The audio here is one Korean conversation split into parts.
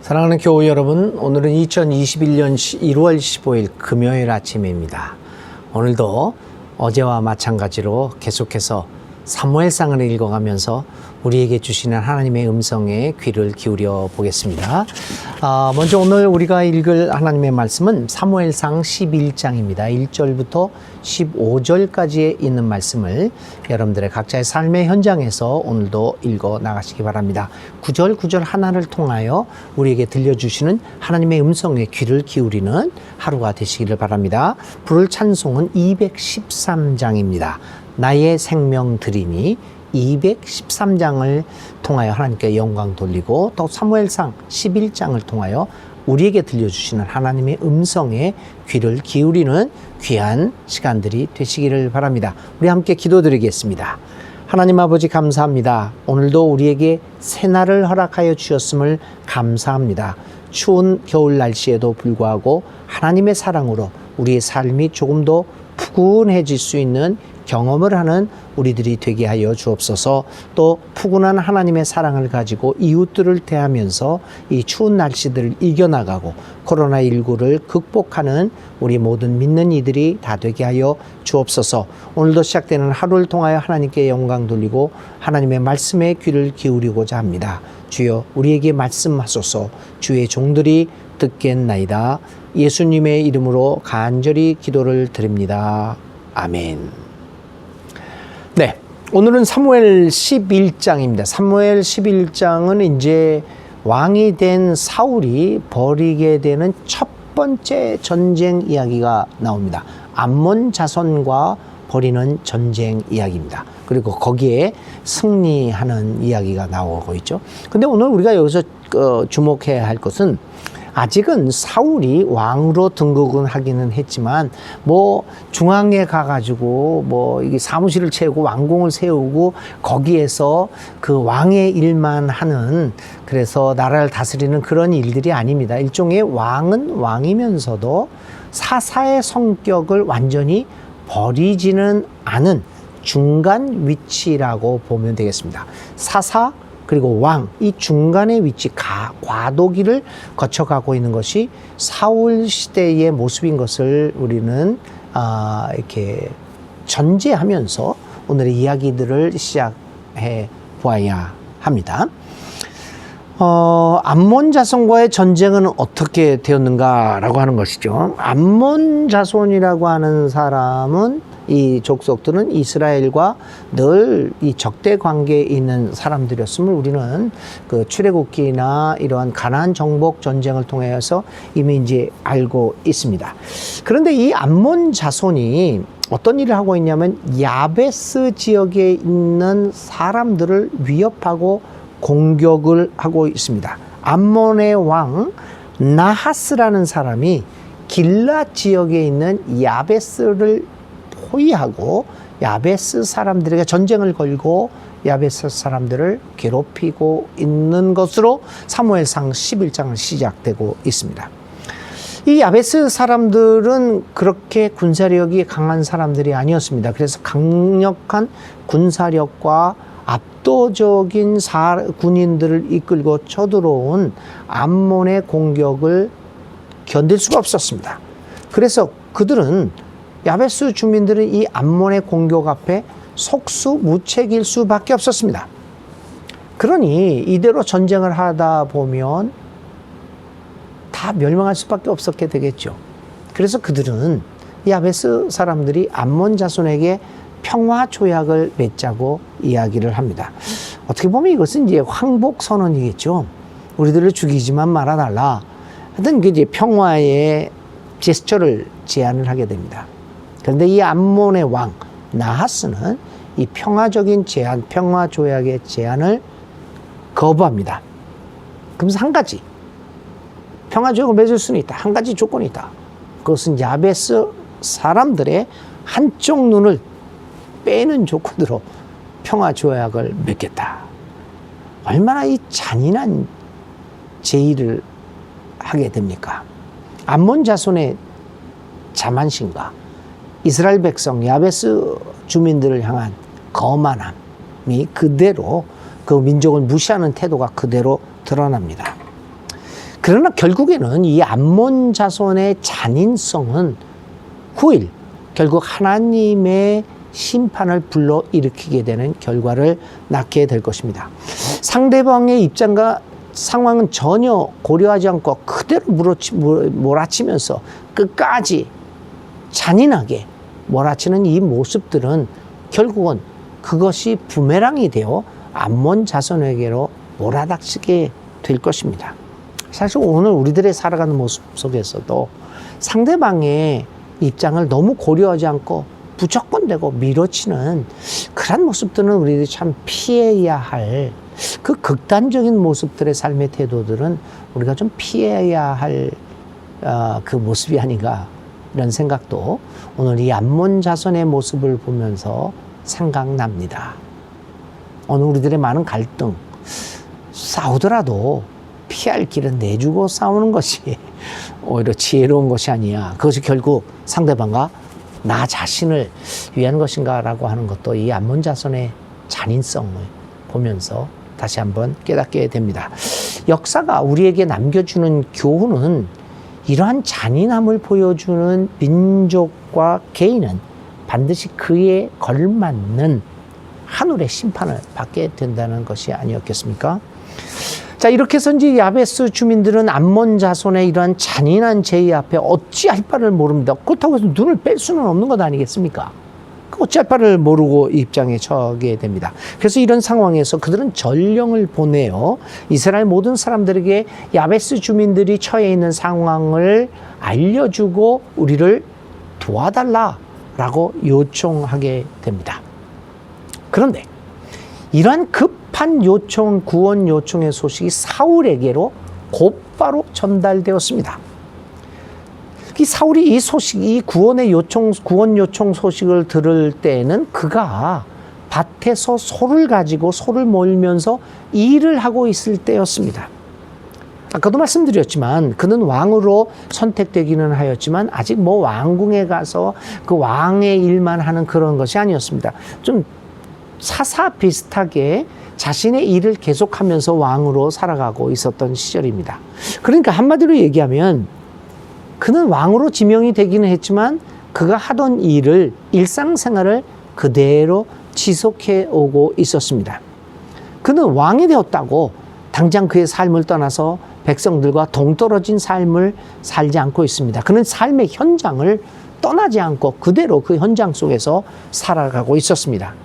사랑하는 교우 여러분, 오늘은 2021년 1월 15일 금요일 아침입니다. 오늘도 어제와 마찬가지로 계속해서 사무엘상을 읽어가면서 우리에게 주시는 하나님의 음성에 귀를 기울여 보겠습니다. 먼저 오늘 우리가 읽을 하나님의 말씀은 사무엘상 11장입니다. 1절부터 15절까지에 있는 말씀을 여러분들의 각자의 삶의 현장에서 오늘도 읽어 나가시기 바랍니다. 구절 하나를 통하여 우리에게 들려주시는 하나님의 음성에 귀를 기울이는 하루가 되시기를 바랍니다. 부를 찬송은 213장입니다. 나의 생명 드리니 213장을 통하여 하나님께 영광 돌리고, 또 사무엘상 11장을 통하여 우리에게 들려주시는 하나님의 음성에 귀를 기울이는 귀한 시간들이 되시기를 바랍니다. 우리 함께 기도드리겠습니다. 하나님 아버지, 감사합니다. 오늘도 우리에게 새날을 허락하여 주셨음을 감사합니다. 추운 겨울 날씨에도 불구하고 하나님의 사랑으로 우리의 삶이 조금 더 푸근해질 수 있는 경험을 하는 우리들이 되게 하여 주옵소서. 또 푸근한 하나님의 사랑을 가지고 이웃들을 대하면서 이 추운 날씨들을 이겨나가고 코로나19를 극복하는 우리 모든 믿는 이들이 다 되게 하여 주옵소서. 오늘도 시작되는 하루를 통하여 하나님께 영광 돌리고 하나님의 말씀에 귀를 기울이고자 합니다. 주여, 우리에게 말씀하소서. 주의 종들이 듣겠나이다. 예수님의 이름으로 간절히 기도를 드립니다. 아멘. 네, 오늘은 사무엘 11장입니다. 사무엘 11장은 이제 왕이 된 사울이 벌이게 되는 첫 번째 전쟁 이야기가 나옵니다. 암몬 자손과 벌이는 전쟁 이야기입니다. 그리고 거기에 승리하는 이야기가 나오고 있죠. 근데 오늘 우리가 여기서 주목해야 할 것은, 아직은 사울이 왕으로 등극은 하기는 했지만 중앙에 가가지고 이게 사무실을 채우고 왕궁을 세우고 거기에서 그 왕의 일만 하는, 그래서 나라를 다스리는 그런 일들이 아닙니다. 일종의 왕은 왕이면서도 사사의 성격을 완전히 버리지는 않은 중간 위치라고 보면 되겠습니다. 사사 그리고 왕, 이 중간의 위치, 과도기를 거쳐가고 있는 것이 사울 시대의 모습인 것을 우리는 이렇게 전제하면서 오늘의 이야기들을 시작해 보아야 합니다. 암몬 자손과의 전쟁은 어떻게 되었는가라고 하는 것이죠. 암몬 자손이라고 하는 사람은, 이 족속들은 이스라엘과 늘 이 적대 관계에 있는 사람들이었음을 우리는 그 출애굽기나 이러한 가나안 정복 전쟁을 통해서 이미 이제 알고 있습니다. 그런데 이 암몬 자손이 어떤 일을 하고 있냐면, 야베스 지역에 있는 사람들을 위협하고 공격을 하고 있습니다. 암몬의 왕 나하스라는 사람이 길랏 지역에 있는 야베스를 포위하고 야베스 사람들에게 전쟁을 걸고 야베스 사람들을 괴롭히고 있는 것으로 사무엘상 11장은 시작되고 있습니다. 이 야베스 사람들은 그렇게 군사력이 강한 사람들이 아니었습니다. 그래서 강력한 군사력과 압도적인 군인들을 이끌고 쳐들어온 암몬의 공격을 견딜 수가 없었습니다. 그래서 그들은, 야베스 주민들은 이 암몬의 공격 앞에 속수무책일 수밖에 없었습니다. 그러니 이대로 전쟁을 하다 보면 다 멸망할 수밖에 없었게 되겠죠. 그래서 그들은, 야베스 사람들이 암몬 자손에게 평화 조약을 맺자고 이야기를 합니다. 어떻게 보면 이것은 이제 황복 선언이겠죠. 우리들을 죽이지만 말아달라. 하여튼 이제 평화의 제스처를 제안을 하게 됩니다. 그런데 이 암몬의 왕 나하스는 이 평화적인 제안, 평화 조약의 제안을 거부합니다. 그러면서 한 가지, 평화 조약을 맺을 수는 있다. 한 가지 조건이 있다. 그것은 야베스 사람들의 한쪽 눈을 빼는 조건으로 평화 조약을 맺겠다. 얼마나 이 잔인한 제의를 하게 됩니까? 암몬 자손의 자만심과 이스라엘 백성 야베스 주민들을 향한 거만함이 그대로, 그 민족을 무시하는 태도가 그대로 드러납니다. 그러나 결국에는 이 암몬 자손의 잔인성은 후일 결국 하나님의 심판을 불러일으키게 되는 결과를 낳게 될 것입니다. 상대방의 입장과 상황은 전혀 고려하지 않고 그대로 몰아치면서 끝까지 잔인하게 몰아치는 이 모습들은 결국은 그것이 부메랑이 되어 암몬 자손에게로 몰아닥치게 될 것입니다. 사실 오늘 우리들의 살아가는 모습 속에서도 상대방의 입장을 너무 고려하지 않고 무조건되고 밀어치는 그런 모습들은 우리들이 참 피해야 할 그 극단적인 모습들의 삶의 태도들은 우리가 좀 피해야 할 그 모습이 아닌가 이런 생각도 오늘 이 암몬 자손의 모습을 보면서 생각납니다. 오늘 우리들의 많은 갈등, 싸우더라도 피할 길은 내주고 싸우는 것이 오히려 지혜로운 것이 아니야. 그것이 결국 상대방과 나 자신을 위한 것인가 라고 하는 것도 이 암몬 자손의 잔인성을 보면서 다시 한번 깨닫게 됩니다. 역사가 우리에게 남겨주는 교훈은 이러한 잔인함을 보여주는 민족과 개인은 반드시 그에 걸맞는 하늘의 심판을 받게 된다는 것이 아니었겠습니까? 자, 이렇게 해서 이제 야베스 주민들은 암몬 자손의 이러한 잔인한 제의 앞에 어찌할 바를 모릅니다. 그렇다고 해서 눈을 뺄 수는 없는 것 아니겠습니까? 어찌할 바를 모르고 입장에 처하게 됩니다. 그래서 이런 상황에서 그들은 전령을 보내어 이스라엘 모든 사람들에게 야베스 주민들이 처해 있는 상황을 알려주고 우리를 도와달라라고 요청하게 됩니다. 그런데 이러한 급한 요청, 구원 요청의 소식이 사울에게로 곧바로 전달되었습니다. 이 사울이 이 소식, 이 구원 요청 소식을 들을 때에는 그가 밭에서 소를 가지고 소를 몰면서 일을 하고 있을 때였습니다. 아까도 말씀드렸지만 그는 왕으로 선택되기는 하였지만 아직 뭐 왕궁에 가서 그 왕의 일만 하는 그런 것이 아니었습니다. 좀 사사 비슷하게 자신의 일을 계속하면서 왕으로 살아가고 있었던 시절입니다. 그러니까 한마디로 얘기하면 그는 왕으로 지명이 되기는 했지만 그가 하던 일을 일상생활을 그대로 지속해 오고 있었습니다. 그는 왕이 되었다고 당장 그의 삶을 떠나서 백성들과 동떨어진 삶을 살지 않고 있습니다. 그는 삶의 현장을 떠나지 않고 그대로 그 현장 속에서 살아가고 있었습니다.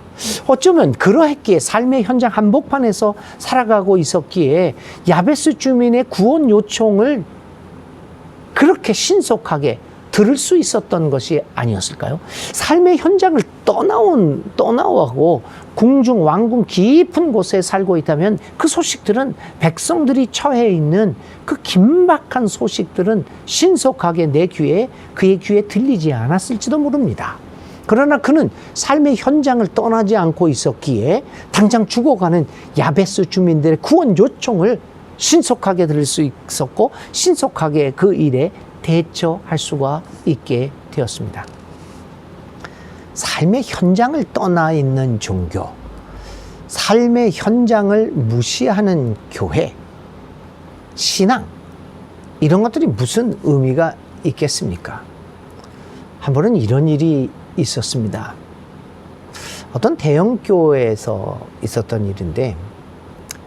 어쩌면 그러했기에 삶의 현장 한복판에서 살아가고 있었기에 야베스 주민의 구원 요청을 그렇게 신속하게 들을 수 있었던 것이 아니었을까요? 삶의 현장을 떠나오고 궁중 왕궁 깊은 곳에 살고 있다면 그 소식들은 백성들이 처해 있는 그 긴박한 소식들은 신속하게 그의 귀에 들리지 않았을지도 모릅니다. 그러나 그는 삶의 현장을 떠나지 않고 있었기에 당장 죽어가는 야베스 주민들의 구원 요청을 신속하게 들을 수 있었고 신속하게 그 일에 대처할 수가 있게 되었습니다. 삶의 현장을 떠나 있는 종교, 삶의 현장을 무시하는 교회, 신앙, 이런 것들이 무슨 의미가 있겠습니까? 한 번은 이런 일이 있었습니다. 어떤 대형 교회에서 있었던 일인데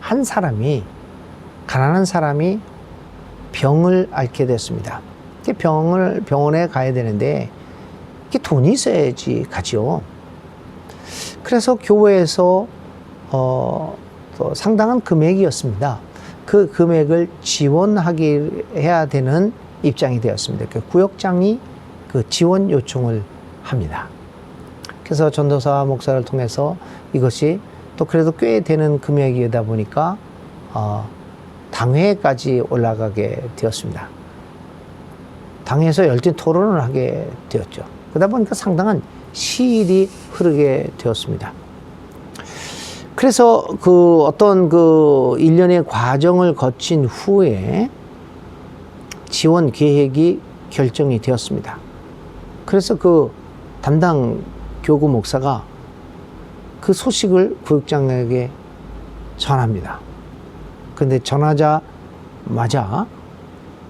한 사람이 가난한 사람이 병을 앓게 됐습니다. 병원에 가야 되는데 이게 돈이 있어야지 가죠. 그래서 교회에서 상당한 금액이었습니다. 그 금액을 해야 되는 입장이 되었습니다. 그 구역장이 그 지원 요청을 합니다. 그래서 전도사 목사를 통해서 이것이 또 그래도 꽤 되는 금액이다 보니까 당회까지 올라가게 되었습니다. 당회에서 열띤 토론을 하게 되었죠. 그러다 보니까 상당한 시일이 흐르게 되었습니다. 그래서 어떤 일련의 과정을 거친 후에 지원 계획이 결정이 되었습니다. 그래서 담당 교구 목사가 그 소식을 구역장에게 전합니다. 근데 전하자마자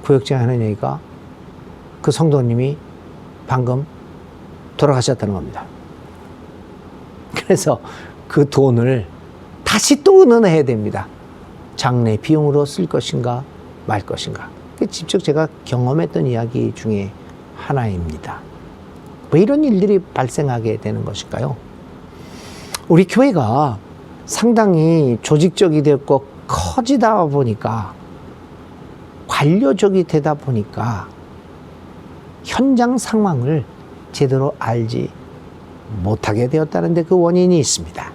구역장에 하는 얘기가 그 성도님이 방금 돌아가셨다는 겁니다. 그래서 그 돈을 다시 또 의논해야 됩니다. 장례 비용으로 쓸 것인가 말 것인가. 직접 제가 경험했던 이야기 중에 하나입니다. 왜 이런 일들이 발생하게 되는 것일까요? 우리 교회가 상당히 조직적이 되었고 커지다 보니까, 관료적이 되다 보니까 현장 상황을 제대로 알지 못하게 되었다는 데 그 원인이 있습니다.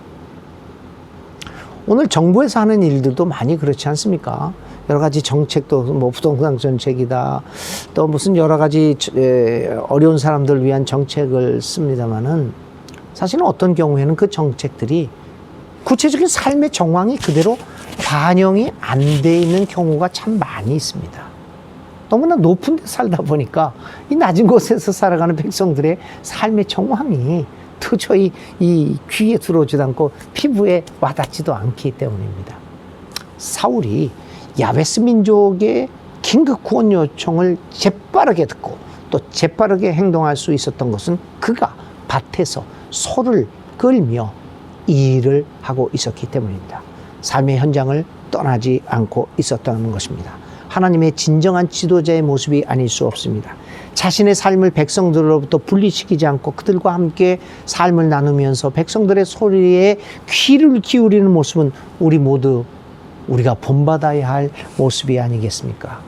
오늘 정부에서 하는 일들도 많이 그렇지 않습니까? 여러 가지 정책도 뭐 부동산 정책이다, 또 무슨 여러 가지 어려운 사람들을 위한 정책을 씁니다만은, 사실은 어떤 경우에는 그 정책들이 구체적인 삶의 정황이 그대로 반영이 안 돼 있는 경우가 참 많이 있습니다. 너무나 높은 데 살다 보니까 이 낮은 곳에서 살아가는 백성들의 삶의 정황이 도저히 이 귀에 들어오지도 않고 피부에 와닿지도 않기 때문입니다. 사울이 야베스 민족의 긴급 구원 요청을 재빠르게 듣고 또 재빠르게 행동할 수 있었던 것은 그가 밭에서 소를 끌며 일을 하고 있었기 때문입니다. 삶의 현장을 떠나지 않고 있었다는 것입니다. 하나님의 진정한 지도자의 모습이 아닐 수 없습니다. 자신의 삶을 백성들로부터 분리시키지 않고 그들과 함께 삶을 나누면서 백성들의 소리에 귀를 기울이는 모습은 우리 모두 우리가 본받아야 할 모습이 아니겠습니까?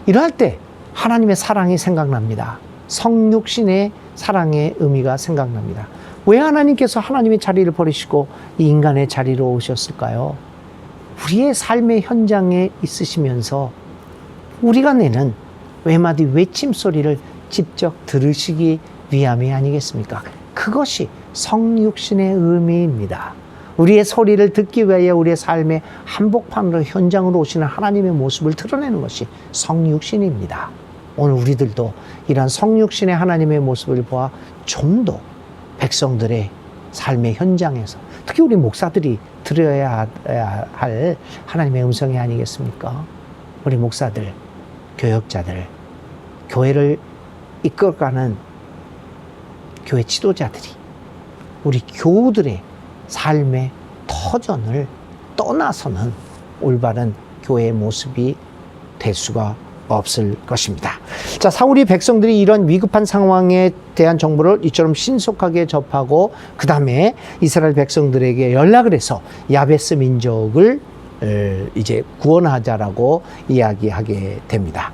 이러할 때 하나님의 사랑이 생각납니다. 성육신의 사랑의 의미가 생각납니다. 왜 하나님께서 하나님의 자리를 버리시고 이 인간의 자리로 오셨을까요? 우리의 삶의 현장에 있으시면서 우리가 내는 외마디 외침 소리를 직접 들으시기 위함이 아니겠습니까? 그것이 성육신의 의미입니다. 우리의 소리를 듣기 위하여 우리의 삶의 한복판으로 현장으로 오시는 하나님의 모습을 드러내는 것이 성육신입니다. 오늘 우리들도 이러한 성육신의 하나님의 모습을 보아 좀 더 백성들의 삶의 현장에서, 특히 우리 목사들이 들어야 할 하나님의 음성이 아니겠습니까? 우리 목사들, 교역자들, 교회를 이끌어가는 교회 지도자들이 우리 교우들의 삶의 터전을 떠나서는 올바른 교회의 모습이 될 수가 없을 것입니다. 자, 사울이 백성들이 이런 위급한 상황에 대한 정보를 이처럼 신속하게 접하고 그 다음에 이스라엘 백성들에게 연락을 해서 야베스 민족을 이제 구원하자라고 이야기하게 됩니다.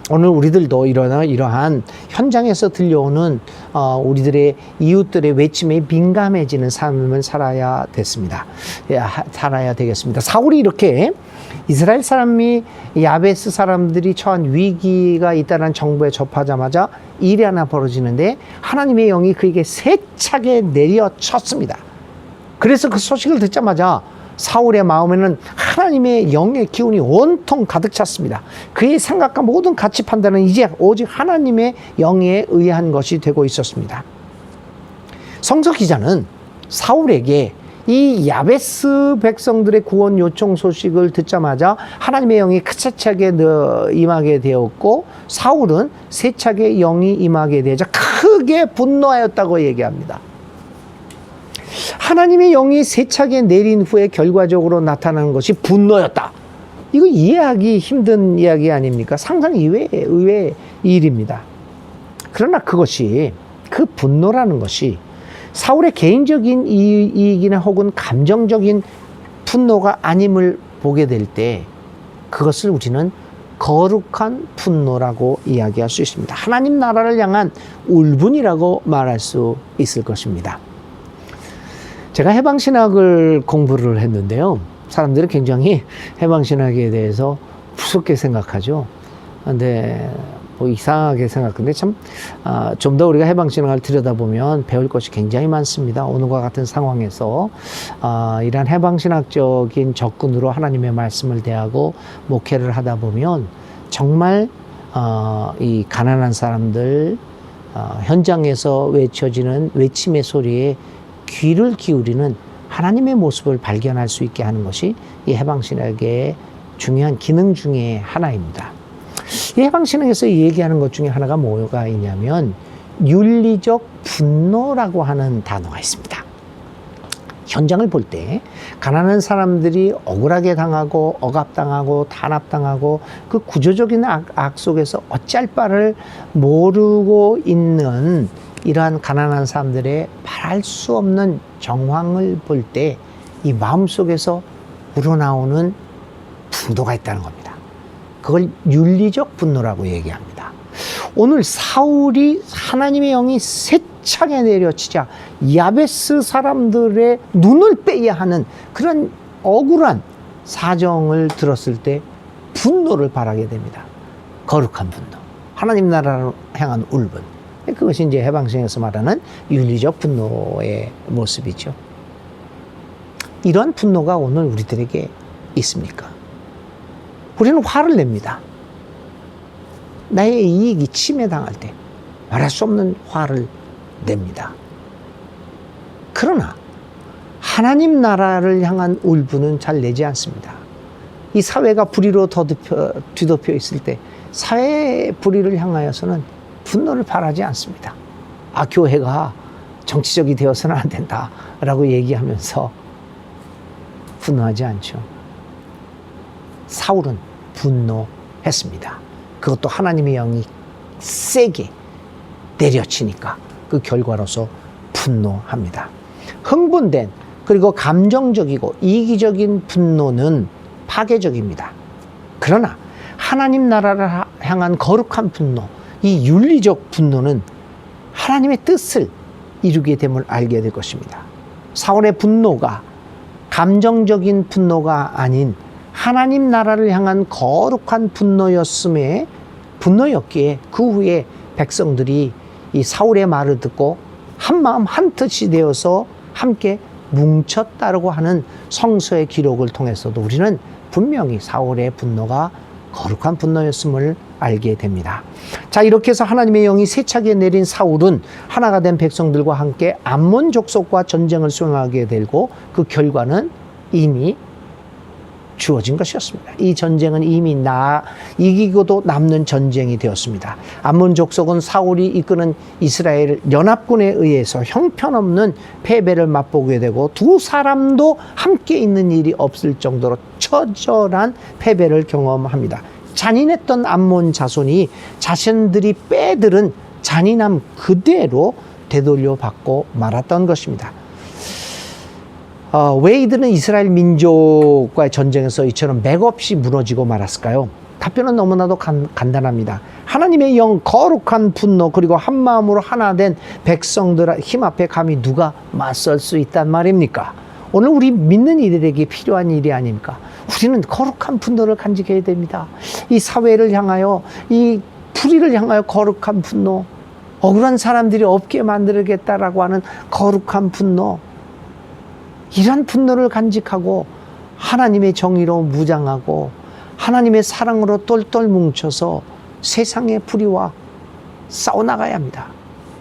오늘 우리들도 이러한 현장에서 들려오는 우리들의 이웃들의 외침에 민감해지는 삶을 살아야 되겠습니다. 사울이 이렇게 이스라엘 사람이 야베스 사람들이 처한 위기가 있다는 정보에 접하자마자 일이 하나 벌어지는데 하나님의 영이 그에게 세차게 내려쳤습니다. 그래서 그 소식을 듣자마자 사울의 마음에는 하나님의 영의 기운이 온통 가득 찼습니다. 그의 생각과 모든 가치 판단은 이제 오직 하나님의 영에 의한 것이 되고 있었습니다. 성서 기자는 사울에게 이 야베스 백성들의 구원 요청 소식을 듣자마자 하나님의 영이 크차차게 임하게 되었고 사울은 세차게 영이 임하게 되자 크게 분노하였다고 얘기합니다. 하나님의 영이 세차게 내린 후에 결과적으로 나타나는 것이 분노였다. 이거 이해하기 힘든 이야기 아닙니까? 상상 의외의 일입니다. 그러나 그것이, 그 분노라는 것이 사울의 개인적인 이익이나 혹은 감정적인 분노가 아님을 보게 될 때 그것을 우리는 거룩한 분노라고 이야기할 수 있습니다. 하나님 나라를 향한 울분이라고 말할 수 있을 것입니다. 제가 해방신학을 공부를 했는데요. 사람들은 굉장히 해방신학에 대해서 무섭게 생각하죠. 근데 뭐 이상하게 생각하는데 참 좀 더 우리가 해방신학을 들여다보면 배울 것이 굉장히 많습니다. 오늘과 같은 상황에서 이러한 해방신학적인 접근으로 하나님의 말씀을 대하고 목회를 하다 보면 정말 이 가난한 사람들 현장에서 외쳐지는 외침의 소리에 귀를 기울이는 하나님의 모습을 발견할 수 있게 하는 것이 이 해방신학의 중요한 기능 중에 하나입니다. 이 해방신앙에서 얘기하는 것 중에 하나가 뭐가 있냐면 윤리적 분노라고 하는 단어가 있습니다. 현장을 볼 때 가난한 사람들이 억울하게 당하고 억압당하고 탄압당하고 그 구조적인 악 속에서 어찌할 바를 모르고 있는 이러한 가난한 사람들의 말할 수 없는 정황을 볼 때 이 마음속에서 우러나오는 분노가 있다는 겁니다. 그걸 윤리적 분노라고 얘기합니다. 오늘 사울이 하나님의 영이 세차게 내려치자 야베스 사람들의 눈을 빼야 하는 그런 억울한 사정을 들었을 때 분노를 발하게 됩니다. 거룩한 분노, 하나님 나라를 향한 울분. 그것이 이제 해방신에서 말하는 윤리적 분노의 모습이죠. 이런 분노가 오늘 우리들에게 있습니까? 우리는 화를 냅니다. 나의 이익이 침해당할 때 말할 수 없는 화를 냅니다. 그러나 하나님 나라를 향한 울분은 잘 내지 않습니다. 이 사회가 불의로 뒤덮여 있을 때 사회의 불의를 향하여서는 분노를 발하지 않습니다. 아, 교회가 정치적이 되어서는 안 된다라고 얘기하면서 분노하지 않죠. 사울은 분노했습니다. 그것도 하나님의 영이 세게 내려치니까 그 결과로서 분노합니다. 흥분된 그리고 감정적이고 이기적인 분노는 파괴적입니다. 그러나 하나님 나라를 향한 거룩한 분노, 이 윤리적 분노는 하나님의 뜻을 이루게 됨을 알게 될 것입니다. 사울의 분노가 감정적인 분노가 아닌 하나님 나라를 향한 거룩한 분노였기에 그 후에 백성들이 이 사울의 말을 듣고 한 마음 한 뜻이 되어서 함께 뭉쳤다라고 하는 성서의 기록을 통해서도 우리는 분명히 사울의 분노가 거룩한 분노였음을 알게 됩니다. 자, 이렇게 해서 하나님의 영이 세차게 내린 사울은 하나가 된 백성들과 함께 암몬 족속과 전쟁을 수행하게 되고 그 결과는 이미 주어진 것이었습니다. 이 전쟁은 이미 이기고도 남는 전쟁이 되었습니다. 암몬 족속은 사울이 이끄는 이스라엘 연합군에 의해서 형편없는 패배를 맛보게 되고 두 사람도 함께 있는 일이 없을 정도로 처절한 패배를 경험합니다. 잔인했던 암몬 자손이 자신들이 빼들은 잔인함 그대로 되돌려받고 말았던 것입니다. 왜 이들은 이스라엘 민족과의 전쟁에서 이처럼 맥없이 무너지고 말았을까요? 답변은 너무나도 간단합니다. 하나님의 영 거룩한 분노 그리고 한마음으로 하나 된 백성들 힘 앞에 감히 누가 맞설 수 있단 말입니까? 오늘 우리 믿는 이들에게 필요한 일이 아닙니까? 우리는 거룩한 분노를 간직해야 됩니다. 이 사회를 향하여, 이 불의를 향하여 거룩한 분노, 억울한 사람들이 없게 만들겠다라고 하는 거룩한 분노, 이런 분노를 간직하고 하나님의 정의로 무장하고 하나님의 사랑으로 똘똘 뭉쳐서 세상의 불의와 싸워나가야 합니다.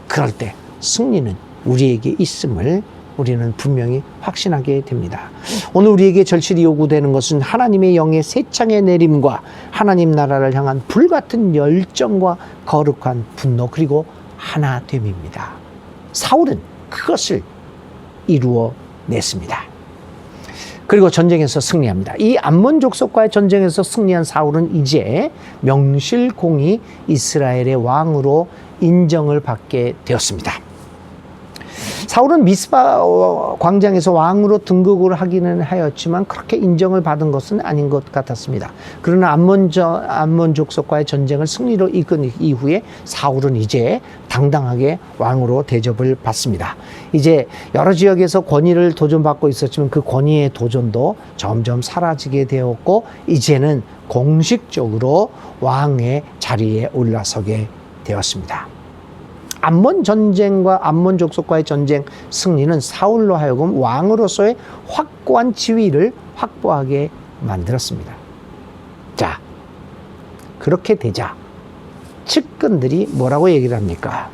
그럴 때 승리는 우리에게 있음을 우리는 분명히 확신하게 됩니다. 오늘 우리에게 절실히 요구되는 것은 하나님의 영의 세창의 내림과 하나님 나라를 향한 불같은 열정과 거룩한 분노 그리고 하나됨입니다. 사울은 그것을 이루어 냈습니다. 그리고 전쟁에서 승리합니다. 이 암몬 족속과의 전쟁에서 승리한 사울은 이제 명실공히 이스라엘의 왕으로 인정을 받게 되었습니다. 사울은 미스바 광장에서 왕으로 등극을 하기는 하였지만 그렇게 인정을 받은 것은 아닌 것 같았습니다. 그러나 암몬 족속과의 전쟁을 승리로 이끈 이후에 사울은 이제 당당하게 왕으로 대접을 받습니다. 이제 여러 지역에서 권위를 도전받고 있었지만 그 권위의 도전도 점점 사라지게 되었고 이제는 공식적으로 왕의 자리에 올라서게 되었습니다. 암몬 전쟁과 암몬 족속과의 전쟁 승리는 사울로 하여금 왕으로서의 확고한 지위를 확보하게 만들었습니다. 자, 그렇게 되자 측근들이 뭐라고 얘기를 합니까?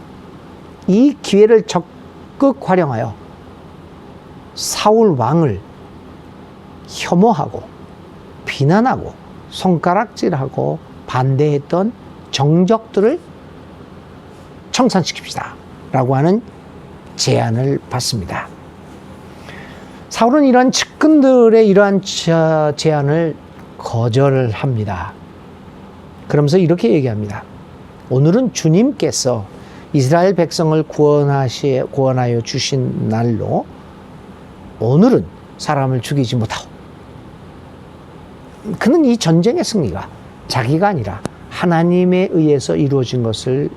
이 기회를 적극 활용하여 사울 왕을 혐오하고 비난하고 손가락질하고 반대했던 정적들을 청산시킵시다 라고 하는 제안을 받습니다. 사울은 이러한 측근들의 이러한 제안을 거절합니다. 그러면서 이렇게 얘기합니다. 오늘은 주님께서 이스라엘 백성을 구원하여 주신 날로 오늘은 사람을 죽이지 못하고, 그는 이 전쟁의 승리가 자기가 아니라 하나님에 의해서 이루어진 것을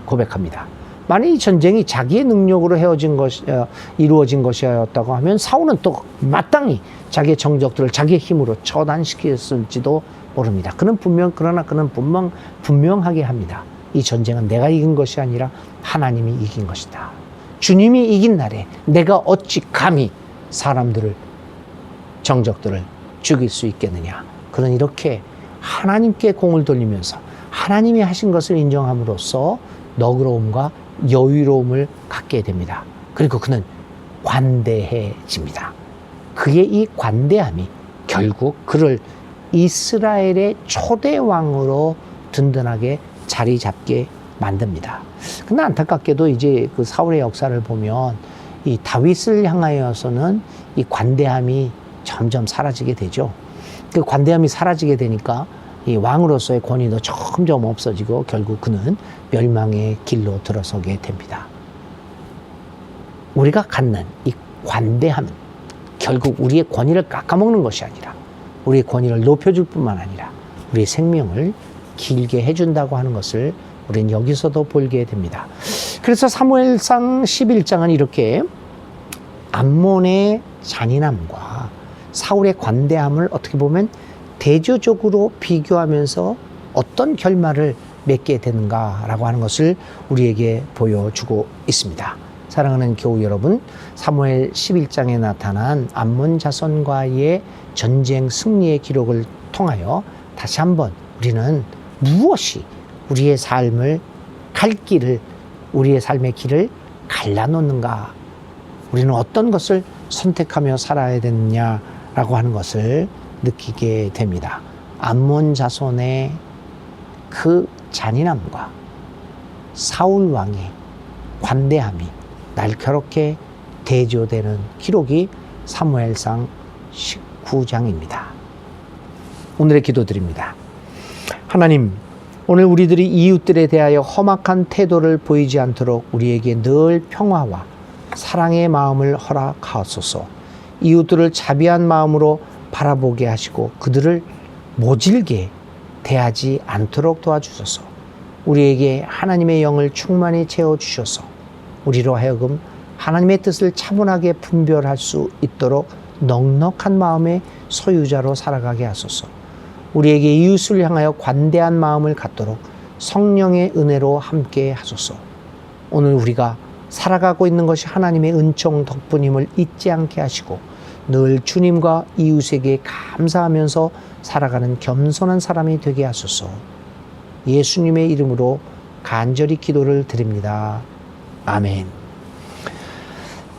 고백합니다. 만약 이 전쟁이 자기의 능력으로 이루어진 것이었다고 하면 사울은 또 마땅히 자기의 정적들을 자기의 힘으로 처단시켰을지도 모릅니다. 그러나 그는 분명하게 합니다. 이 전쟁은 내가 이긴 것이 아니라 하나님이 이긴 것이다. 주님이 이긴 날에 내가 어찌 감히 사람들을, 정적들을 죽일 수 있겠느냐. 그는 이렇게 하나님께 공을 돌리면서 하나님이 하신 것을 인정함으로써 너그러움과 여유로움을 갖게 됩니다. 그리고 그는 관대해집니다. 그의 이 관대함이 결국 그를 이스라엘의 초대 왕으로 든든하게 자리 잡게 만듭니다. 근데 안타깝게도 이제 그 사울의 역사를 보면 이 다윗을 향하여서는 이 관대함이 점점 사라지게 되죠. 그 관대함이 사라지게 되니까 이 왕으로서의 권위도 점점 없어지고 결국 그는 멸망의 길로 들어서게 됩니다. 우리가 갖는 이 관대함은 결국 우리의 권위를 깎아먹는 것이 아니라 우리의 권위를 높여줄 뿐만 아니라 우리의 생명을 길게 해준다고 하는 것을 우리는 여기서도 보게 됩니다. 그래서 사무엘상 11장은 이렇게 암몬의 잔인함과 사울의 관대함을 어떻게 보면 대조적으로 비교하면서 어떤 결말을 맺게 되는가라고 하는 것을 우리에게 보여주고 있습니다. 사랑하는 교우 여러분, 사무엘 11장에 나타난 암몬 자손과의 전쟁 승리의 기록을 통하여 다시 한번 우리는 무엇이 우리의 삶을 우리의 삶의 길을 갈라놓는가, 우리는 어떤 것을 선택하며 살아야 되느냐라고 하는 것을 느끼게 됩니다. 암몬 자손의 그 잔인함과 사울 왕의 관대함이 날카롭게 대조되는 기록이 사무엘상 19장입니다. 오늘의 기도드립니다. 하나님, 오늘 우리들이 이웃들에 대하여 험악한 태도를 보이지 않도록 우리에게 늘 평화와 사랑의 마음을 허락하소서. 이웃들을 자비한 마음으로 바라보게 하시고 그들을 모질게 대하지 않도록 도와주소서. 우리에게 하나님의 영을 충만히 채워주셔서 우리로 하여금 하나님의 뜻을 차분하게 분별할 수 있도록 넉넉한 마음의 소유자로 살아가게 하소서. 우리에게 이웃을 향하여 관대한 마음을 갖도록 성령의 은혜로 함께 하소서. 오늘 우리가 살아가고 있는 것이 하나님의 은총 덕분임을 잊지 않게 하시고 늘 주님과 이웃에게 감사하면서 살아가는 겸손한 사람이 되게 하소서. 예수님의 이름으로 간절히 기도를 드립니다. 아멘.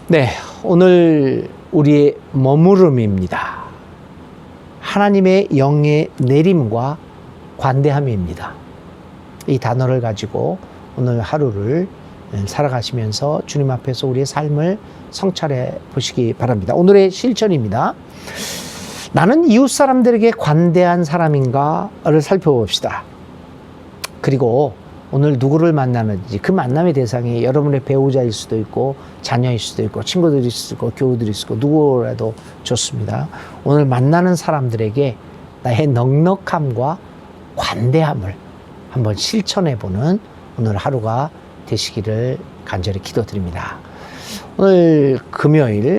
네, 오늘 우리의 머무름입니다. 하나님의 영의 내림과 관대함입니다. 이 단어를 가지고 오늘 하루를 살아가시면서 주님 앞에서 우리의 삶을 성찰해 보시기 바랍니다. 오늘의 실천입니다. 나는 이웃 사람들에게 관대한 사람인가를 살펴봅시다. 그리고 오늘 누구를 만나는지 그 만남의 대상이 여러분의 배우자일 수도 있고 자녀일 수도 있고 친구들일 수도 있고 교우들일 수도 있고 누구라도 좋습니다. 오늘 만나는 사람들에게 나의 넉넉함과 관대함을 한번 실천해보는 오늘 하루가 되시기를 간절히 기도드립니다. 오늘 금요일